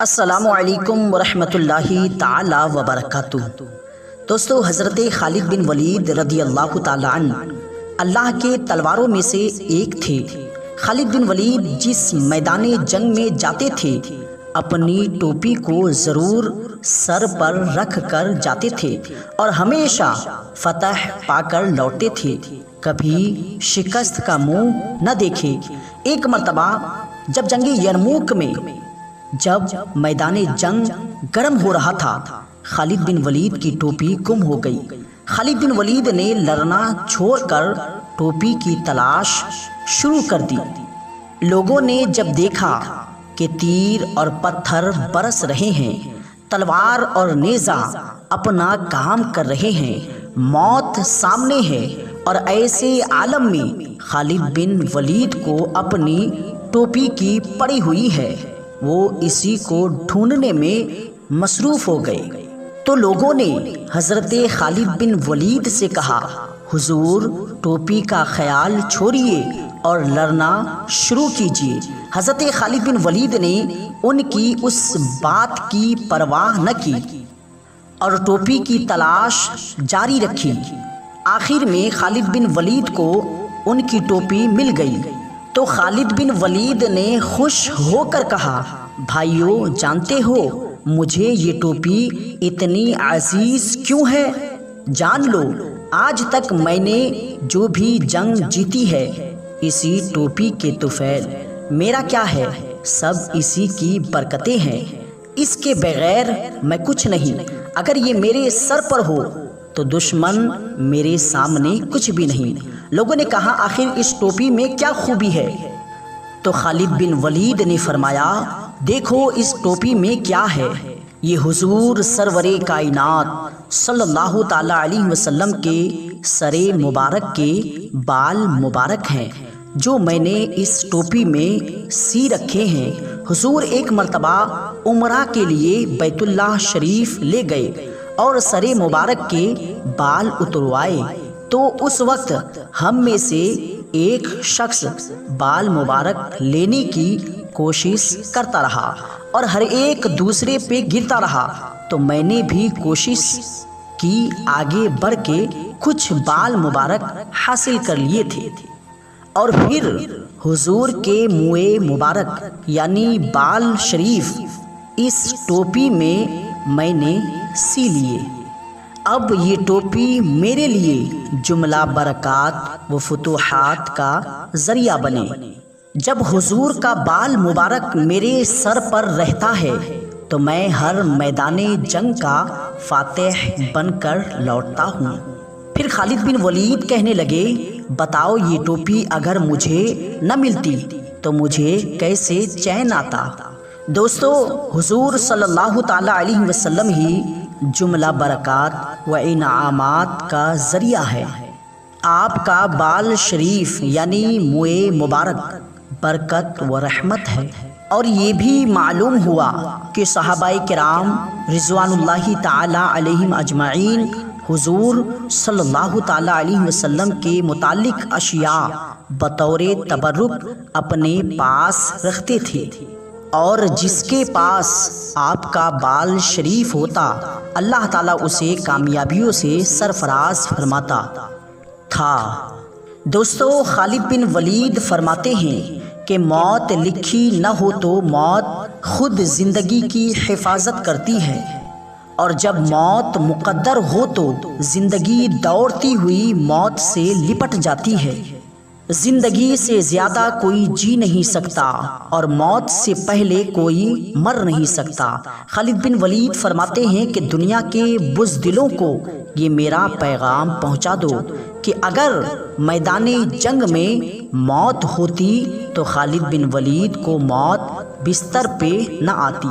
السلام علیکم ورحمۃ اللہ تعالی وبرکاتہ۔ دوستو، حضرت خالد بن ولید رضی اللہ تعالی عنہ اللہ کے تلواروں میں سے ایک تھے۔ خالد بن ولید جس میدان جنگ میں جاتے تھے اپنی ٹوپی کو ضرور سر پر رکھ کر جاتے تھے اور ہمیشہ فتح پا کر لوٹتے تھے، کبھی شکست کا منہ نہ دیکھے۔ ایک مرتبہ جب جنگ یرموک میں جب میدان جنگ گرم ہو رہا تھا، خالد بن ولید کی ٹوپی گم ہو گئی۔ خالد بن ولید نے لڑنا چھوڑ کر ٹوپی کی تلاش شروع کر دی۔ لوگوں نے جب دیکھا کہ تیر اور پتھر برس رہے ہیں، تلوار اور نیزہ اپنا کام کر رہے ہیں، موت سامنے ہے، اور ایسے عالم میں خالد بن ولید کو اپنی ٹوپی کی پڑی ہوئی ہے، وہ اسی کو ڈھونڈنے میں مصروف ہو گئے۔ تو لوگوں نے حضرت خالد بن ولید سے کہا، حضور ٹوپی کا خیال چھوڑیے اور لڑنا شروع کیجیے۔ حضرت خالد بن ولید نے ان کی اس بات کی پرواہ نہ کی اور ٹوپی کی تلاش جاری رکھی۔ آخر میں خالد بن ولید کو ان کی ٹوپی مل گئی تو خالد بن ولید نے خوش ہو کر کہا، بھائیو، جانتے ہو مجھے یہ ٹوپی اتنی عزیز کیوں ہے؟ جان لو، آج تک میں نے جو بھی جنگ جیتی ہے اسی ٹوپی کے طفیل، میرا کیا ہے، سب اسی کی برکتیں ہیں، اس کے بغیر میں کچھ نہیں۔ اگر یہ میرے سر پر ہو تو دشمن میرے سامنے کچھ بھی نہیں۔ لوگوں نے کہا، آخر اس ٹوپی میں کیا خوبی ہے؟ تو خالد بن ولید نے فرمایا، دیکھو اس ٹوپی میں کیا ہے، یہ حضور سرور کائنات صلی اللہ تعالی علیہ وسلم کے سر مبارک کے بال مبارک ہیں جو میں نے اس ٹوپی میں سی رکھے ہیں۔ حضور ایک مرتبہ عمرہ کے لیے بیت اللہ شریف لے گئے اور سر مبارک کے بال اتروائے، تو اس وقت ہم میں سے ایک شخص بال مبارک لینے کی کوشش کرتا رہا اور ہر ایک دوسرے پہ گرتا رہا، تو میں نے بھی کوشش کی آگے بڑھ کے کچھ بال مبارک حاصل کر لیے تھے، اور پھر حضور کے منہ مبارک یعنی بال شریف اس ٹوپی میں نے سی لیے۔ اب یہ ٹوپی میرے لیے جملہ برکات و فتوحات کا ذریعہ بنے۔ جب حضور کا بال مبارک میرے سر پر رہتا ہے تو میں ہر میدان جنگ کا فاتح بن کر لوٹتا ہوں۔ پھر خالد بن ولید کہنے لگے، بتاؤ یہ ٹوپی اگر مجھے نہ ملتی تو مجھے کیسے چین آتا؟ دوستو، حضور صلی اللہ تعالی علیہ وسلم ہی جملہ برکات و انعامات کا ذریعہ ہے۔ آپ کا بال شریف یعنی منہ مبارک برکت و رحمت ہے، اور یہ بھی معلوم ہوا کہ صحابہ کرام رضوان اللہ تعالی علیہم اجمعین حضور صلی اللہ تعالی علیہ وسلم کے متعلق اشیاء بطور تبرک اپنے پاس رکھتے تھے، اور جس کے پاس آپ کا بال شریف ہوتا اللہ تعالیٰ اسے کامیابیوں سے سرفراز فرماتا تھا۔ دوستو، خالد بن ولید فرماتے ہیں کہ موت لکھی نہ ہو تو موت خود زندگی کی حفاظت کرتی ہے، اور جب موت مقدر ہو تو زندگی دوڑتی ہوئی موت سے لپٹ جاتی ہے۔ زندگی سے زیادہ کوئی جی نہیں سکتا اور موت سے پہلے کوئی مر نہیں سکتا۔ خالد بن ولید فرماتے ہیں کہ دنیا کے بزدلوں کو یہ میرا پیغام پہنچا دو کہ اگر میدان جنگ میں موت ہوتی تو خالد بن ولید کو موت بستر پہ نہ آتی۔